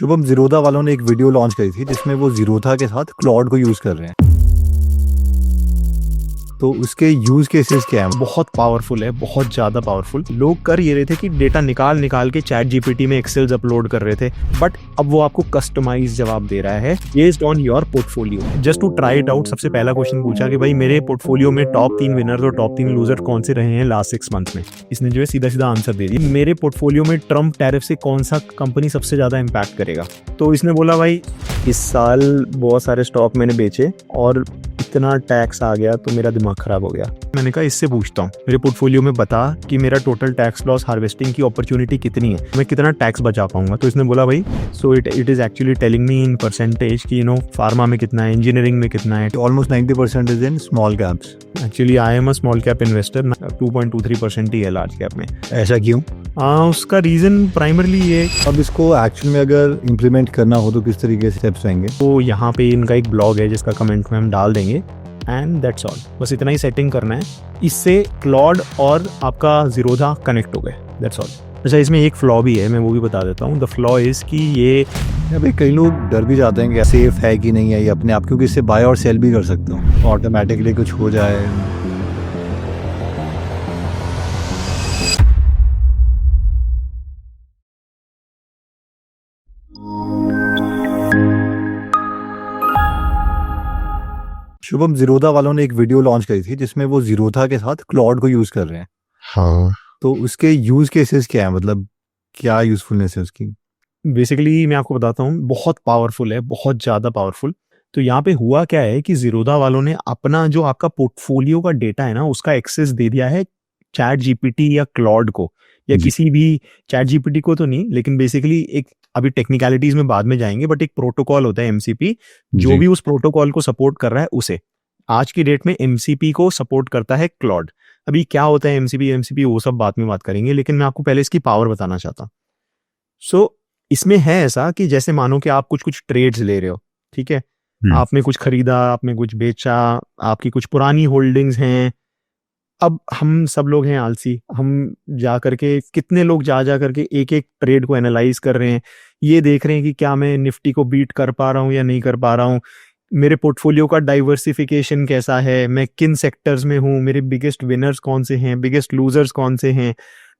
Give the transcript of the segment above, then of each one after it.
शुभम ज़ीरोधा वालों ने एक वीडियो लॉन्च करी थी जिसमें वो ज़ीरोधा के साथ क्लॉड को यूज़ कर रहे हैं। तो उसके यूज़ केसेस क्या हैं? बहुत पावरफुल है, बहुत ज़्यादा पावरफुल। लोग कर ये रहे थे कि डेटा निकाल निकाल के चैट जीपीटी में एक्सेल्स अपलोड कर रहे थे, बट अब वो आपको कस्टमाइज जवाब दे रहा है based on your portfolio. Just to try it out, सबसे पहला क्वेश्चन पूछा कि भाई मेरे पोर्टफोलियो में टॉप 3 विनर्स और टॉप 3 लूजर कौन से रहे हैं लास्ट 6 मंथ में। इसने जो है सीधा सीधा आंसर दे दिया। मेरे पोर्टफोलियो में ट्रम्प टैरिफ से कौन सा कंपनी सबसे ज़्यादा इम्पैक्ट करेगा। तो इसने बोला भाई इस साल बहुत सारे स्टॉक मैंने बेचे और इतना टैक्स आ गया तो मेरा दिमाग खराब हो गया। मैंने कहा इससे पूछता हूँ, मेरे पोर्टफोलियो में बता कि मेरा टोटल टैक्स लॉस हार्वेस्टिंग की अपॉर्चुनिटी कितनी है, मैं कितना टैक्स बचा पाऊंगा। तो इसने बोला भाई so it is actually telling me in percentage कि फार्मा में कितना है, इंजीनियरिंग में कितना है। Almost 90% is in small caps. Actually I am a small cap investor, 2.23% ही है लार्ज कैप में। ऐसा क्यों? उसका रीजन प्राइमरली ये, अब इसको एक्चुअल में अगर इम्प्लीमेंट करना हो तो किस तरीके से स्टेप्स रहेंगे? तो यहाँ पे इनका एक ब्लॉग है जिसका कमेंट में हम डाल देंगे एंड दैट्स ऑल। बस इतना ही सेटिंग करना है, इससे क्लॉड और आपका ज़ीरोधा कनेक्ट हो गए, दैट्स ऑल। अच्छा, इसमें एक फ्लॉ भी है, मैं वो भी बता देता हूँ। द फ्लॉ इज़ कि ये भाई कई लोग डर भी जाते हैं कि सेफ है कि नहीं है ये अपने आप, क्योंकि इससे बाय और सेल भी कर सकते हो, ऑटोमेटिकली कुछ हो जाए। शुभम ज़ीरोधा वालों ने एक वीडियो लॉन्च करी थी जिसमें वो ज़ीरोधा के साथ क्लॉड को यूज़ कर रहे हैं। हाँ, तो उसके यूज़ केसेस क्या है, मतलब क्या यूज़फुलनेस है उसकी? बेसिकली मैं आपको बताता हूँ, बहुत पावरफुल है, बहुत ज़्यादा पावरफुल। तो यहाँ पे हुआ क्या है कि ज़ीरोधा वालों ने अपना जो आपका पोर्टफोलियो का डेटा है ना, उसका एक्सेस दे दिया है चैट जीपीटी या क्लॉड को, या किसी भी, चैट जीपीटी को तो नहीं, लेकिन बेसिकली एक, अभी टेक्निकलिटीज में बाद में जाएंगे, बट एक प्रोटोकॉल होता है एमसीपी, जो भी उस प्रोटोकॉल को सपोर्ट कर रहा है उसे। आज की डेट में एमसीपी को सपोर्ट करता है क्लॉड। अभी क्या होता है एमसीपी वो सब बाद में बात करेंगे, लेकिन मैं आपको पहले इसकी पावर बताना चाहता हूँ। सो इसमें है ऐसा कि जैसे मानो कि आप कुछ ट्रेड्स ले रहे हो, ठीक है, आपने कुछ खरीदा, आपने कुछ बेचा, आपकी कुछ पुरानी होल्डिंग्स हैं। अब हम सब लोग हैं आलसी, हम जा करके, कितने लोग जा करके एक एक ट्रेड को एनालाइज कर रहे हैं, ये देख रहे हैं कि क्या मैं निफ्टी को बीट कर पा रहा हूँ या नहीं कर पा रहा हूँ, मेरे पोर्टफोलियो का डाइवर्सिफिकेशन कैसा है, मैं किन सेक्टर्स में हूँ, मेरे बिगेस्ट विनर्स कौन से हैं, बिगेस्ट लूजर्स कौन से हैं,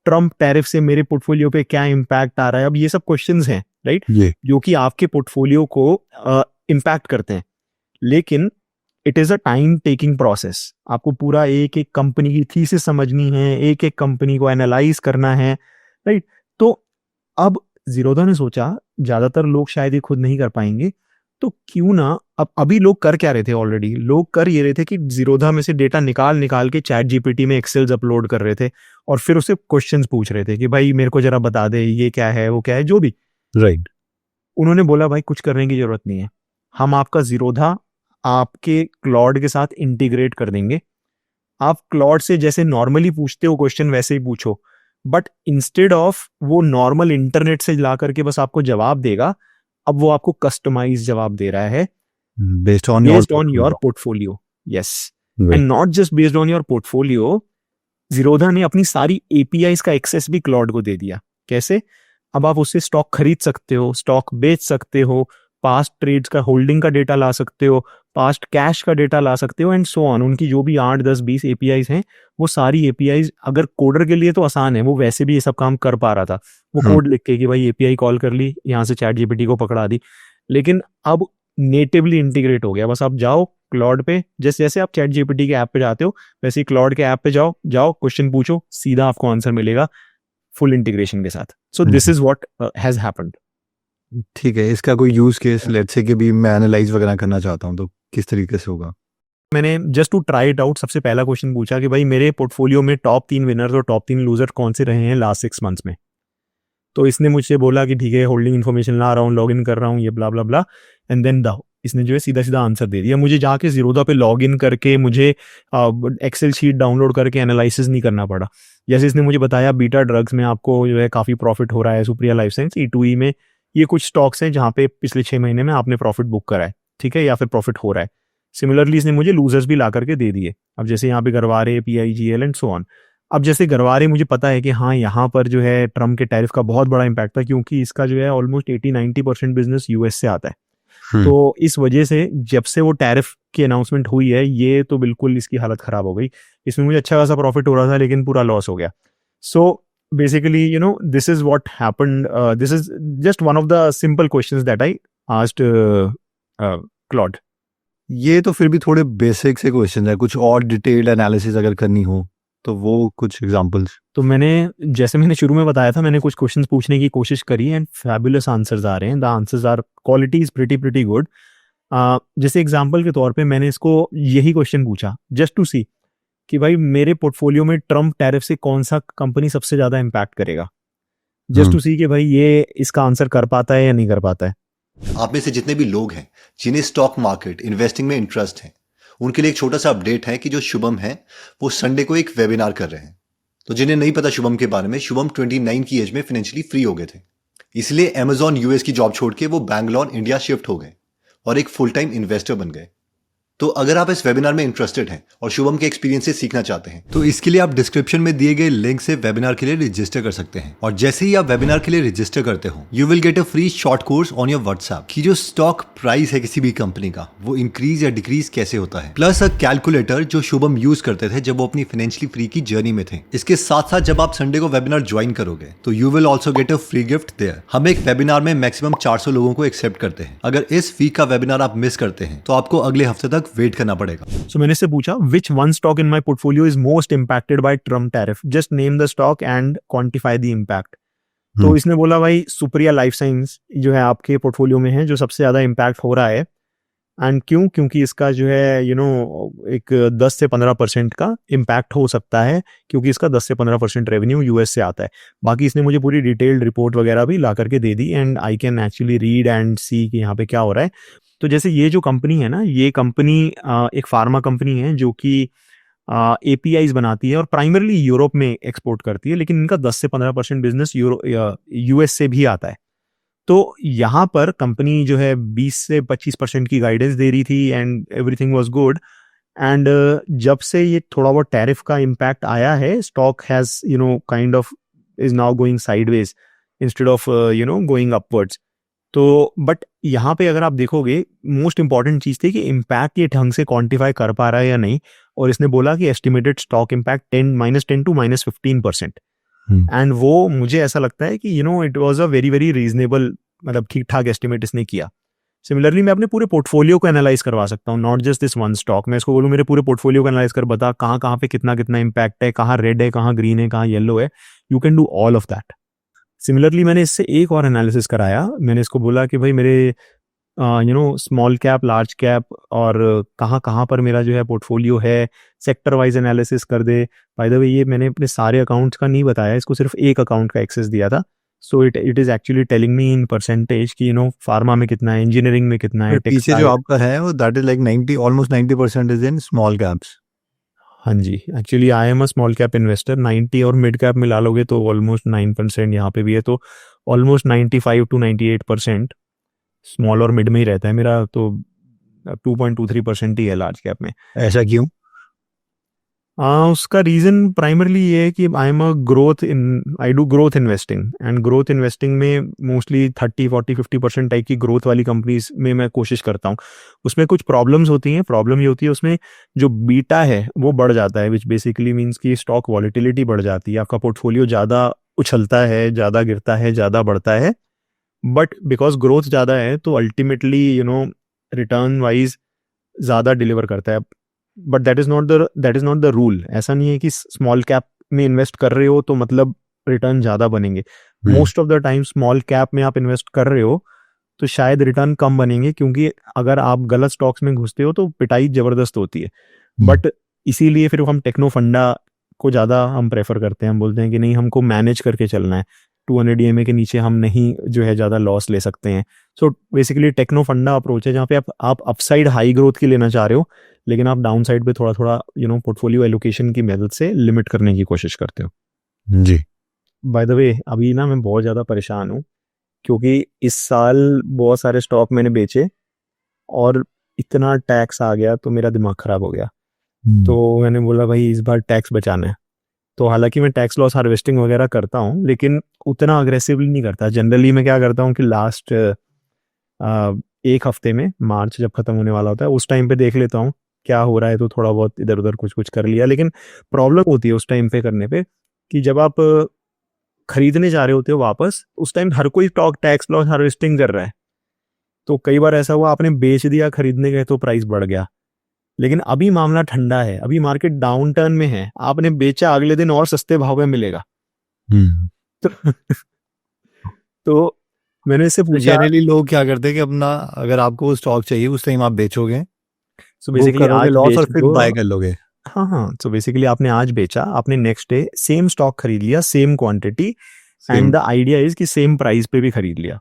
ट्रम्प टैरिफ से मेरे पोर्टफोलियो पे क्या इम्पैक्ट आ रहा है। अब ये सब क्वेश्चंस हैं, राइट, जो कि आपके पोर्टफोलियो को इम्पैक्ट करते हैं। लेकिन it is a time taking process. आपको पूरा एक एक कंपनी की थीसिस समझनी है, एक एक कंपनी को एनालाइज करना है, राइट। तो अब ज़ीरोधा ने सोचा ज्यादातर लोग शायद ये खुद नहीं कर पाएंगे, तो क्यों ना, अब अभी लोग कर क्या रहे थे, ऑलरेडी लोग कर ये रहे थे कि ज़ीरोधा में से डेटा निकाल निकाल के चैट जीपीटी में एक्सेल्स अपलोड कर रहे थे और फिर उससे क्वेश्चंस पूछ रहे थे कि भाई मेरे को जरा बता दे ये क्या है, वो क्या है, जो भी, राइट। उन्होंने बोला भाई कुछ करने की जरूरत नहीं है, हम आपका ज़ीरोधा आपके क्लॉड के साथ इंटीग्रेट कर देंगे। आप क्लॉड से जैसे नॉर्मली पूछते हो क्वेश्चन वैसे ही पूछो, बट इंस्टेड ऑफ वो नॉर्मल इंटरनेट से ला करके बस आपको जवाब देगा, अब वो आपको कस्टमाइज जवाब दे रहा है based on your portfolio. Yes, and not just based on your portfolio, Zerodha ने अपनी सारी एपीआईज का एक्सेस भी क्लॉड को दे दिया। कैसे? अब आप उससे स्टॉक खरीद सकते हो, स्टॉक बेच सकते हो, पास्ट ट्रेड्स का होल्डिंग का डेटा ला सकते हो, पास्ट कैश का डेटा ला सकते हो, एंड सो ऑन। उनकी जो भी 8, 10, 20 एपीआईज हैं, वो सारी एपीआईज, अगर कोडर के लिए तो आसान है, वो वैसे भी ये सब काम कर पा रहा था, वो कोड लिख के कि भाई एपीआई कॉल कर ली, यहाँ से चैट जीपीटी को पकड़ा दी। लेकिन अब नेटिवली इंटीग्रेट हो गया, बस आप जाओ क्लॉड पे, जैसे जैसे आप चैट जीपीटी के ऐप पे जाते हो वैसे ही क्लॉड के ऐप पे जाओ क्वेश्चन पूछो, सीधा आपको आंसर मिलेगा फुल इंटीग्रेशन के साथ। So this is what has happened. ठीक है, इसका कोई यूज केस लेट्स से कि भी मैं एनालाइज वगैरह करना चाहता हूँ तो किस तरीके से होगा? मैंने just to try it out सबसे पहला क्वेश्चन पूछा कि भाई मेरे पोर्टफोलियो में टॉप 3 विनर्स और टॉप 3 लूजर कौन से रहे हैं लास्ट 6 मंथ्स में। तो इसने मुझसे बोला कि ठीक है, होल्डिंग इन्फॉर्मेशन ला रहा हूँ, लॉग इन कर रहा हूँ, ये ब्ला ब्ला ब्ला, एंड देन इसने जो है सीधा सीधा आंसर दे दिया। मुझे जाके ज़ीरोधा पे लॉग इन करके मुझे एक्सेल शीट डाउनलोड करके एनालिसिस नहीं करना पड़ा। जैसे इसने मुझे बताया बीटा ड्रग्स में आपको जो है काफ़ी प्रॉफिट हो रहा है, सुप्रिया लाइफ साइंस, E2E में ये कुछ स्टॉक्स हैं जहाँ पे पिछले 6 महीने में आपने प्रॉफिट बुक करा है, ठीक है, या फिर प्रॉफिट हो रहा है। सिमिलरली इसने मुझे लूजर्स भी ला करके दे दिए, अब जैसे यहाँ पे Garware, PIGL and so on. अब जैसे गरवारे मुझे पता है कि हाँ यहाँ पर जो है ट्रम्प के टैरिफ का बहुत बड़ा इम्पैक्ट था, क्योंकि इसका जो है ऑलमोस्ट 80-90% बिजनेस यूएस से आता है। तो इस वजह से जब से वो टैरिफ की अनाउंसमेंट हुई है, ये तो बिल्कुल इसकी हालत खराब हो गई। इसमें मुझे अच्छा खासा प्रॉफिट हो रहा था, लेकिन पूरा लॉस हो गया। So basically this is what happened. This is just one of the simple questions that I asked Claude. ये तो फिर भी थोड़े बेसिक से क्वेश्चन है, कुछ और डिटेल्ड एनालिसिस अगर करनी हो तो वो कुछ एग्जांपल्स। तो मैंने शुरू में बताया था, मैंने कुछ क्वेश्चंस पूछने की कोशिश करी एंड फैबुलस आंसर्स आ रहे हैं। The answers are quality is pretty good. जैसे एग्जांपल के तौर पे मैंने इसको यही क्वेश्चन पूछा जस्ट टू सी कि भाई मेरे पोर्टफोलियो में ट्रम्प टैरिफ से कौन सा कंपनी सबसे ज्यादा इम्पैक्ट करेगा, जस्ट टू सी कि भाई ये इसका आंसर कर पाता है या नहीं कर पाता है। आप में से जितने भी लोग हैं जिन्हें स्टॉक मार्केट इन्वेस्टिंग में इंटरेस्ट है, उनके लिए एक छोटा सा अपडेट है कि जो शुभम है वो संडे को एक वेबिनार कर रहे हैं। तो जिन्हें नहीं पता शुभम के बारे में, शुभम 29 की एज में फाइनेंशियली फ्री हो गए थे, इसलिए अमेजॉन यूएस की जॉब छोड़ के वो बैंगलोर इंडिया शिफ्ट हो गए और एक फुल टाइम इन्वेस्टर बन गए। तो अगर आप इस वेबिनार में इंटरेस्टेड हैं और शुभम के एक्सपीरियंस से सीखना चाहते हैं तो इसके लिए आप डिस्क्रिप्शन में दिए गए लिंक से वेबिनार के लिए रजिस्टर कर सकते हैं। और जैसे ही आप वेबिनार के लिए रजिस्टर करते हो, you will get a free short course on your WhatsApp कि जो स्टॉक प्राइस है किसी भी कंपनी का वो इंक्रीज या डिक्रीज कैसे होता है, प्लस अ कैलकुलेटर जो शुभम यूज करते थे जब वो अपनी फाइनेंशियली फ्री की जर्नी में थे। इसके साथ साथ जब आप संडे को वेबिनार ज्वाइन करोगे तो you will also get a free gift there. हम एक वेबिनार में मैक्सिमम 400 लोगों को एक्सेप्ट करते हैं। अगर इस वीक का वेबिनार आप मिस करते हैं तो आपको अगले हफ्ते तक वेट करना पड़ेगा। So मैंने इससे पूछा which one stock in my portfolio is most impacted by Trump tariff? Just name the stock and quantify the impact. तो इसने बोला भाई सुप्रिया लाइफ साइंस जो है आपके पोर्टफोलियो में है, जो सबसे ज्यादा इम्पैक्ट हो रहा है। एंड क्यों? क्योंकि इसका जो है एक 10 से 15% का इम्पैक्ट हो सकता है, क्योंकि इसका 10 से 15% रेवेन्यू यूएस से आता है। बाकी इसने मुझे पूरी डिटेल्ड रिपोर्ट वगैरह भी ला करके दे दी and I can actually read and see कि यहाँ पे क्या हो रहा है। तो जैसे ये जो कंपनी है ना, ये कंपनी एक फार्मा कंपनी है जो कि एपीआईज बनाती है और प्राइमरली यूरोप में एक्सपोर्ट करती है, लेकिन इनका 10 से 15% बिजनेस यूएस से भी आता है। तो यहाँ पर कंपनी जो है 20 से 25% की गाइडेंस दे रही थी and everything was good. And जब से ये थोड़ा बहुत टैरिफ का इम्पैक्ट आया है, stock has kind of is now going sideways instead of going upwards. तो बट यहाँ पे अगर आप देखोगे, मोस्ट इंपॉर्टेंट चीज थी कि इम्पैक्ट ये ढंग से क्वांटिफाई कर पा रहा है या नहीं। और इसने बोला कि estimated stock impact -10 to -15%। And वो मुझे ऐसा लगता है कि it was a very very reasonable, मतलब ठीक ठाक एस्टिमेट इसने किया। सिमिलरली मैं अपने पूरे पोर्टफोलियो को एनालाइज करवा सकता हूँ, not just this one stock. मैं इसको बोलूँ मेरे पूरे पोर्टफोलियो को एनालाइज कर बता कहाँ कहाँ पे कितना कितना इम्पैक्ट है, कहाँ रेड है, कहाँ ग्रीन है, कहाँ येलो है। You can do all of that. Similarly मैंने इससे एक और एनालिसिस कराया। मैंने इसको बोला कि भाई मेरे स्मॉल कैप, लार्ज कैप और कहाँ कहाँ पर मेरा जो है पोर्टफोलियो है, सेक्टर वाइज एनालिसिस कर दे। बाय द वे ये मैंने अपने सारे अकाउंट्स का नहीं बताया, इसको सिर्फ एक अकाउंट का एक्सेस दिया था। So it is actually telling me in percentage कि फार्मा में कितना है, इंजीनियरिंग में कितना है, पीछे जो आपका है वो that is like 90, almost 90% is in small caps. हाँ जी, actually I am a small cap investor. 90 और मिड कैप मिला लोगे तो ऑलमोस्ट 9% यहाँ पे भी है। तो ऑलमोस्ट 95 to 98% स्मॉल और मिड में ही रहता है मेरा। तो 2.23% ही है लार्ज कैप में। ऐसा क्यों? उसका रीजन प्राइमरली ये है कि आई am a I do growth investing and growth investing में मोस्टली 30-40-50% टाइप की ग्रोथ वाली कंपनीज में मैं कोशिश करता हूँ। उसमें कुछ प्रॉब्लम्स होती हैं। प्रॉब्लम ये होती है उसमें जो बीटा है वो बढ़ जाता है, विच बेसिकली मीन्स कि स्टॉक वॉलिटिलिटी बढ़ जाती है। आपका पोर्टफोलियो ज़्यादा उछलता है, ज़्यादा गिरता है, ज़्यादा बढ़ता है। बट बिकॉज ग्रोथ ज़्यादा है तो अल्टीमेटली रिटर्न वाइज ज़्यादा डिलीवर करता है। But that is not the rule. ऐसा नहीं है कि स्मॉल कैप में इन्वेस्ट कर रहे हो तो मतलब रिटर्न ज्यादा बनेंगे। Most of the time small cap में आप इन्वेस्ट कर रहे हो तो शायद रिटर्न कम बनेंगे, क्योंकि अगर आप गलत स्टॉक्स में घुसते हो तो पिटाई जबरदस्त होती है। बट इसीलिए फिर हम टेक्नो फंडा को ज्यादा हम प्रेफर करते हैं। हम बोलते हैं कि नहीं, हमको मैनेज करके चलना है। 200 EMA के नीचे हम नहीं जो है ज्यादा लॉस ले सकते हैं। सो बेसिकली टेक्नो फंडा अप्रोच है, जहाँ पे आप अपसाइड हाई ग्रोथ की लेना चाह रहे हो, लेकिन आप डाउन साइड पे थोड़ा थोड़ा पोर्टफोलियो एलोकेशन की मदद से लिमिट करने की कोशिश करते हो। जी। बाय द वे अभी ना मैं बहुत ज़्यादा परेशान हूँ, क्योंकि इस साल बहुत सारे स्टॉक मैंने बेचे और इतना टैक्स आ गया तो मेरा दिमाग खराब हो गया। तो मैंने बोला भाई इस बार टैक्स बचाना है। तो हालांकि मैं टैक्स लॉस हार्वेस्टिंग वगैरह करता हूँ, लेकिन उतना अग्रेसिवली नहीं करता। जनरली मैं क्या करता हूँ कि लास्ट एक हफ्ते में, मार्च जब खत्म होने वाला होता है उस टाइम पे देख लेता हूँ क्या हो रहा है, तो थोड़ा बहुत इधर उधर कुछ कुछ कर लिया। लेकिन प्रॉब्लम होती है उस टाइम पे करने पे कि जब आप खरीदने जा रहे होते हो वापस, उस टाइम हर कोई स्टॉक टैक्स लॉस हार्वेस्टिंग कर रहा है। तो कई बार ऐसा हुआ आपने बेच दिया, खरीदने गए तो प्राइस बढ़ गया। लेकिन अभी मामला ठंडा है, अभी मार्केट डाउन टर्न में है, आपने बेचा अगले दिन और सस्ते भाव में मिलेगा। तो, तो मैंने इससे पूछा। जनरली लोग क्या करते हैं कि अपना, अगर आपको वो स्टॉक चाहिए उस टाइम आप बेचोगे, सो बुक बेसिकली करोगे आज लॉस और बेच फिर दो। बाय कर लोगे। हाँ हाँ, सो बेसिकली आपने आज बेचा, आपने नेक्स्ट डे सेम स्टॉक खरीद लिया, same quantity, and the idea is कि सेम प्राइस पे भी खरीद लिया,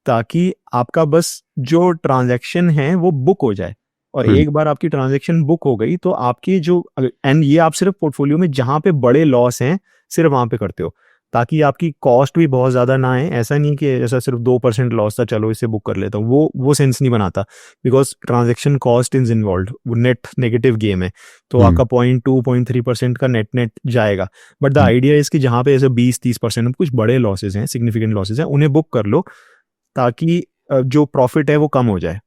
ताकि आपका बस जो ट्रांजैक्शन है वो बुक हो जाए। और एक बार आपकी ट्रांजैक्शन बुक हो गई तो आपकी जो, एंड ये आप सिर्फ पोर्टफोलियो में जहां पे बड़े लॉस हैं सिर्फ वहां पे करते हो, ताकि आपकी कॉस्ट भी बहुत ज्यादा ना आए। ऐसा नहीं कि जैसा सिर्फ 2% लॉस था चलो इसे बुक कर लेता हूँ, वो सेंस नहीं बनाता, because transaction cost is involve, वो नेट नेगेटिव गेम है। तो आपका 0.2-0.3% का नेट नेट जाएगा। बट द आइडिया इज कि जहां पे ऐसे 20-30% कुछ बड़े लॉसेज हैं, सिग्निफिकेंट लॉसेज हैं, उन्हें बुक कर लो, ताकि जो प्रॉफिट है वो कम हो जाए।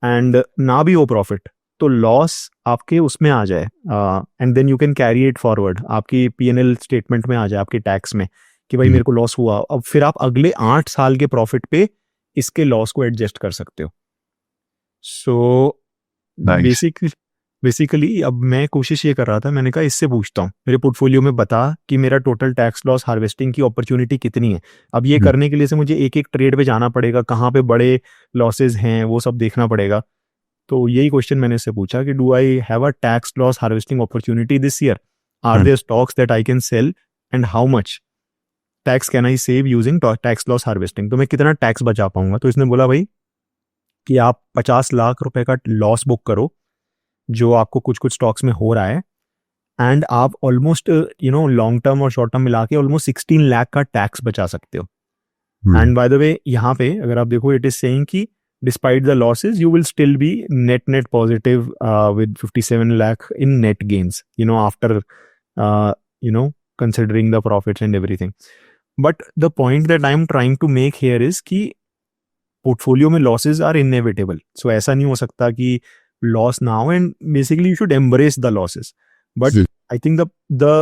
एंड ना भी हो प्रॉफिट तो लॉस आपके उसमें आ जाए, and then you can carry it forward, आपकी P&L स्टेटमेंट में आ जाए, आपकी टैक्स में, कि भाई मेरे को लॉस हुआ। अब फिर आप अगले 8 साल के प्रॉफिट पे इसके लॉस को एडजस्ट कर सकते हो। सो बेसिकली अब मैं कोशिश ये कर रहा था, मैंने कहा इससे पूछता हूँ मेरे पोर्टफोलियो में बता कि मेरा टोटल टैक्स लॉस हार्वेस्टिंग की अपॉर्चुनिटी कितनी है। अब ये करने के लिए से मुझे एक एक ट्रेड पे जाना पड़ेगा, कहाँ पे बड़े लॉसेज हैं वो सब देखना पड़ेगा। तो यही क्वेश्चन मैंने इससे पूछा कि do I have a tax loss harvesting opportunity this year, are there stocks that I can sell, and how much tax can I save using tax loss harvesting. तो मैं कितना टैक्स बचा पाऊंगा। तो इसने बोला भाई कि आप 50 लाख रुपए का लॉस बुक करो, जो आपको कुछ कुछ स्टॉक्स में हो रहा है, एंड आप ऑलमोस्ट लॉन्ग टर्म और शॉर्ट टर्म मिला के ऑलमोस्ट 16 लाख का टैक्स बचा सकते हो। एंड बाय द वे यहाँ पे अगर आप देखो, इट इज सेइंग कि despite the losses you will still be net positive with 57 lakh in net gains, after considering the profits and everything. But the point that I'm trying to make here is कि portfolio में losses are inevitable, so ऐसा नहीं हो सकता कि loss ना हो, and basically you should embrace the losses. But I think the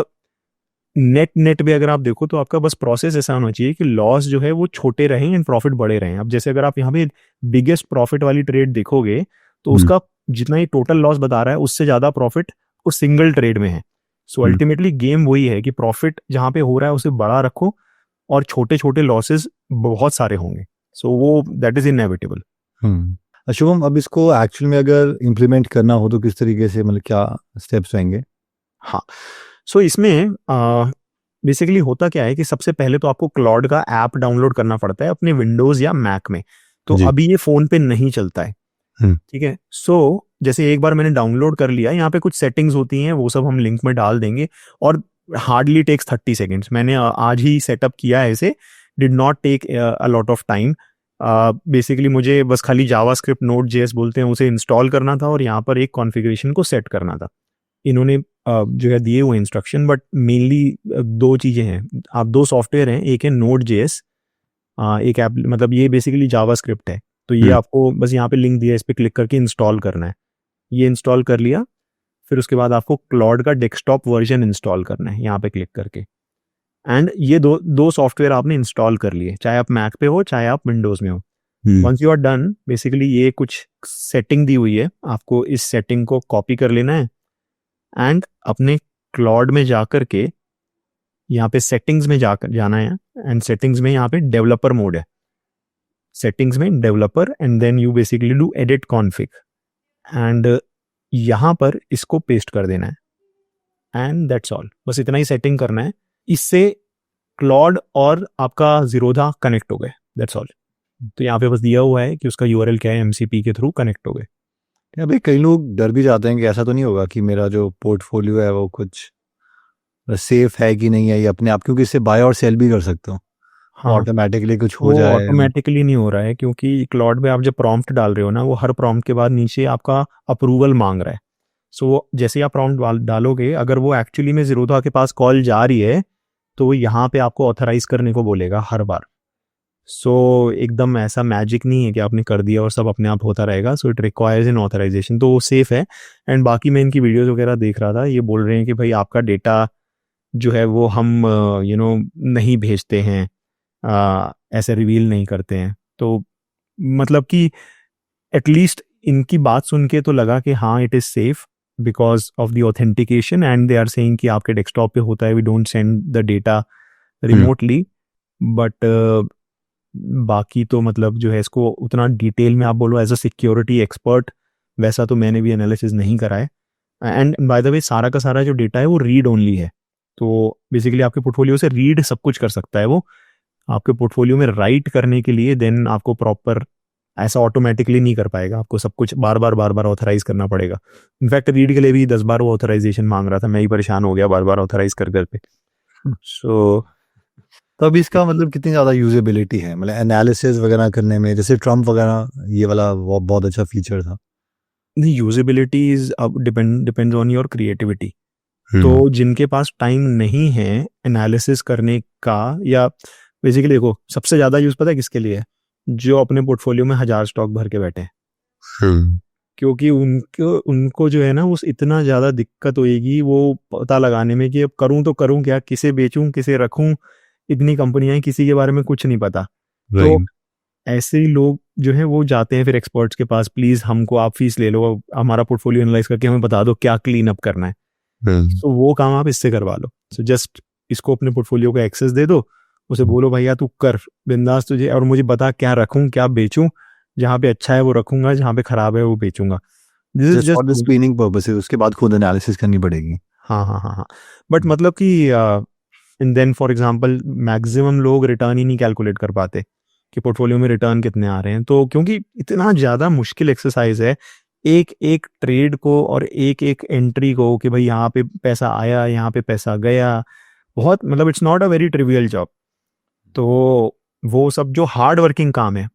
net पे अगर आप देखो तो आपका बस प्रोसेस ऐसा होना चाहिए कि लॉस जो है वो छोटे रहें एंड प्रॉफिट बड़े रहें। अब जैसे अगर आप यहाँ पे बिगेस्ट प्रॉफिट वाली ट्रेड देखोगे तो उसका जितना ही टोटल लॉस बता रहा है उससे ज्यादा प्रॉफिट उस सिंगल ट्रेड में है। सो अल्टीमेटली गेम वही है कि प्रॉफिट जहाँ पे हो रहा है उसे बड़ा रखो और छोटे छोटे लॉसेस बहुत सारे होंगे। सो वो दैट इज इनएविटेबल। शुभम, अब इसको एक्चुअल में अगर इम्प्लीमेंट करना हो तो किस तरीके से, मतलब क्या स्टेप्स रहेंगे? हाँ, सो इसमें बेसिकली होता क्या है कि सबसे पहले तो आपको क्लॉड का ऐप डाउनलोड करना पड़ता है अपने विंडोज या मैक में। तो अभी ये फोन पे नहीं चलता है, ठीक है। सो जैसे एक बार मैंने डाउनलोड कर लिया, यहाँ पे कुछ सेटिंग्स होती हैं, वो सब हम लिंक में डाल देंगे, और हार्डली टेक्स 30 सेकेंड्स। मैंने आज ही सेटअप किया है इसे, did not take a lot of time. Basically मुझे बस खाली जावास्क्रिप्ट Node.js बोलते हैं उसे इंस्टॉल करना था और यहाँ पर एक कॉन्फ़िगरेशन को सेट करना था। इन्होंने जो है दिए हुए इंस्ट्रक्शन, बट मेनली 2 चीज़ें हैं। आप 2 सॉफ्टवेयर हैं, एक है Node.js, एक ऐप, मतलब ये बेसिकली जावास्क्रिप्ट है। तो ये आपको बस यहाँ पे लिंक दिया है, इस पर क्लिक करके इंस्टॉल करना है। ये इंस्टॉल कर लिया, फिर उसके बाद आपको क्लॉड का डेस्कटॉप वर्जन इंस्टॉल करना है यहाँ पे क्लिक करके। एंड ये दो सॉफ्टवेयर आपने इंस्टॉल कर लिए, चाहे आप मैक पे हो चाहे आप विंडोज में हो। Once you are done, basically ये कुछ सेटिंग दी हुई है, आपको इस सेटिंग को कॉपी कर लेना है एंड अपने क्लॉड में जाकर के यहाँ पे सेटिंग्स में जाकर जाना है, एंड सेटिंग्स में यहाँ पे डेवलपर मोड है, सेटिंग्स में developer, and then you basically do edit config, and यहाँ पर इसको पेस्ट कर देना है, एंड दैट्स ऑल। बस इतना ही सेटिंग करना है, इससे क्लॉड और आपका जीरोधा कनेक्ट हो गए, दैट्स ऑल। तो यहाँ पे बस दिया हुआ है कि उसका URL क्या है, MCP के थ्रू कनेक्ट हो गए। अभी कई लोग डर भी जाते हैं कि ऐसा तो नहीं होगा कि मेरा जो पोर्टफोलियो है वो कुछ सेफ है कि नहीं है ये अपने आप, क्योंकि इससे बाय और सेल भी कर सकते हो। हाँ, ऑटोमेटिकली कुछ हो वो जाए। ऑटोमेटिकली नहीं हो रहा है, क्योंकि क्लॉड पे आप जब प्रॉम्प्ट डाल रहे हो ना, वो हर प्रॉम्प्ट के बाद नीचे आपका अप्रूवल मांग रहा है। सो जैसे ही आप प्रॉम्प्ट डालोगे, अगर वो एक्चुअली में ज़ीरोधा के पास कॉल जा रही है तो वो यहाँ पे आपको ऑथराइज करने को बोलेगा हर बार। सो एकदम ऐसा मैजिक नहीं है कि आपने कर दिया और सब अपने आप होता रहेगा। So it requires an authorization, तो वो सेफ़ है। एंड बाकी मैं इनकी वीडियोज़ वगैरह देख रहा था, ये बोल रहे हैं कि भाई आपका डेटा जो है वो हम नहीं भेजते हैं, ऐसे रिवील नहीं करते हैं। तो मतलब कि एटलीस्ट इनकी बात सुन के तो लगा कि हाँ it is safe because of the authentication, and they are saying कि आपके डेस्कटॉप पे होता है, we don't send the data remotely. But बाकी तो मतलब जो है इसको उतना डिटेल में आप बोलो एज अ सिक्योरिटी एक्सपर्ट, वैसा तो मैंने भी एनालिसिस नहीं करा है। एंड बाय द वे सारा का सारा जो डेटा है वो रीड ओनली है, तो बेसिकली आपके पोर्टफोलियो से रीड सब कुछ कर सकता है वो। आपके पोर्टफोलियो में राइट करने के लिए देन आपको प्रॉपर ऐसा ऑटोमेटिकली नहीं कर पाएगा, आपको सब कुछ बार बार ऑथराइज करना पड़ेगा। इनफैक्ट रीड के लिए भी 10 बार वो ऑथराइजेशन मांग रहा था, मैं ही परेशान हो गया बार बार ऑथराइज कर पे। सो तो अब इसका मतलब कितनी ज़्यादा यूजेबिलिटी है, मतलब एनालिसिस वगैरह करने में, जैसे ट्रम्प वगैरह ये वाला बहुत अच्छा फीचर था। यूजेबिलिटी इज अब डिपेंड्स ऑन योर क्रिएटिविटी। तो जिनके पास टाइम नहीं है एनालिसिस करने का, या बेसिकली देखो सबसे ज़्यादा यूज़ पता है किसके लिए है? जो अपने पोर्टफोलियो में 1000 स्टॉक भर के बैठे हैं। क्योंकि उनको जो है ना वो इतना ज़्यादा दिक्कत होएगी वो पता लगाने में कि अब करूं तो करूं क्या, किसे बेचूं किसे रखूं, इतनी कंपनियां हैं, किसी के बारे में कुछ नहीं पता। तो ऐसे ही लोग जो है वो जाते हैं फिर एक्सपर्ट्स के पास, प्लीज़ हमको आप फीस ले लो, हमारा पोर्टफोलियो एनालाइज करके हमें बता दो क्या क्लीन अप करना है। तो वो काम आप इससे करवा लो। सो जस्ट इसको अपने पोर्टफोलियो का एक्सेस दे दो, उसे बोलो भैया तू कर बिंदास तुझे, और मुझे बता क्या रखूं क्या बेचूं, जहाँ पे अच्छा है वो रखूंगा, जहाँ पे खराब है वो बेचूंगा। This is for the screening purposes, उसके बाद खुद एनालिसिस करनी पड़ेगी। हाँ। बट मतलब कि and then for example maximum लोग रिटर्न ही नहीं कैलकुलेट कर पाते कि पोर्टफोलियो में रिटर्न कितने आ रहे हैं। तो क्योंकि इतना ज़्यादा मुश्किल एक्सरसाइज है एक एक ट्रेड को और एक एक एंट्री को, कि भाई यहाँ पे पैसा आया यहाँ पे पैसा गया, बहुत मतलब it's not a very trivial job. तो वो सब जो हार्ड वर्किंग काम है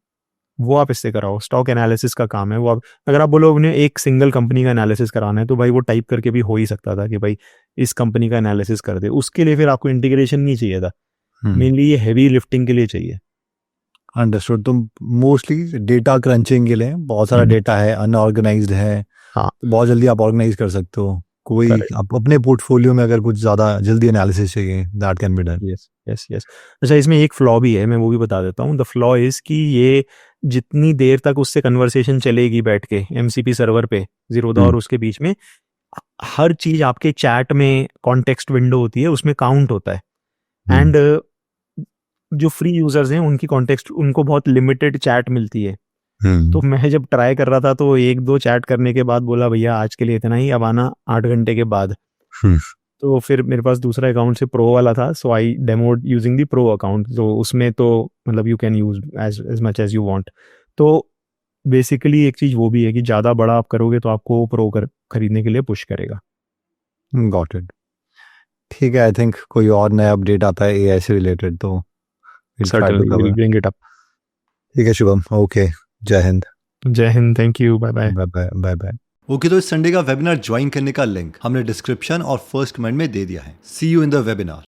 वो आप इससे कराओ। स्टॉक एनालिसिस का काम है वो। आप अगर आप बोलो उन्हें एक सिंगल कंपनी का एनालिसिस कराना है तो भाई वो टाइप करके भी हो ही सकता था कि भाई इस कंपनी का एनालिसिस कर दे। उसके लिए फिर आपको इंटीग्रेशन नहीं चाहिए था, मेनली ये हैवी लिफ्टिंग के लिए चाहिए। अंडरस्टूड। तो मोस्टली डेटा क्रंचिंग के लिए बहुत सारा डेटा है, अनऑर्गेनाइज्ड है, हाँ बहुत जल्दी आप ऑर्गेनाइज कर सकते हो। कोई आप अपने पोर्टफोलियो में अगर कुछ ज़्यादा जल्दी एनालिसिस चाहिए, that can be done. Yes. अच्छा इसमें एक फ्लॉ भी है, मैं वो भी बता देता हूँ। द फ्लॉ इज़ कि ये जितनी देर तक उससे कन्वर्सेशन चलेगी बैठ के एमसीपी सर्वर पे ज़ीरोधा और उसके बीच में, हर चीज़ आपके चैट में कॉन्टेक्स्ट विंडो होती है उसमें काउंट होता है। एंड जो फ्री यूजर्स हैं उनकी कॉन्टेक्स्ट, उनको बहुत लिमिटेड चैट मिलती है। तो मैं जब ट्राई कर रहा था तो 1-2 चैट करने के बाद बोला भैया आज के लिए इतना ही, अब आना 8 घंटे के बाद। तो फिर मेरे पास दूसरा अकाउंट से प्रो वाला था, so I demoed using the pro account. तो उसमें तो मतलब you can use as much as you want. तो बेसिकली एक चीज़ वो भी है कि ज़्यादा बड़ा आप करोगे तो आपको प्रो खरीदने के लिए पुश करेगा। Got it. ठीक है, आई थिंक कोई और नया अपडेट आता है एआई से रिलेटेड तो Certainly, we'll bring it up. ठीक है शुभम, ओके, जय हिंद। जय हिंद, thank you, bye bye. Bye bye. Okay, तो इस संडे का वेबिनार ज्वाइन करने का लिंक हमने डिस्क्रिप्शन और फर्स्ट कमेंट में दे दिया है। सी यू इन द वेबिनार।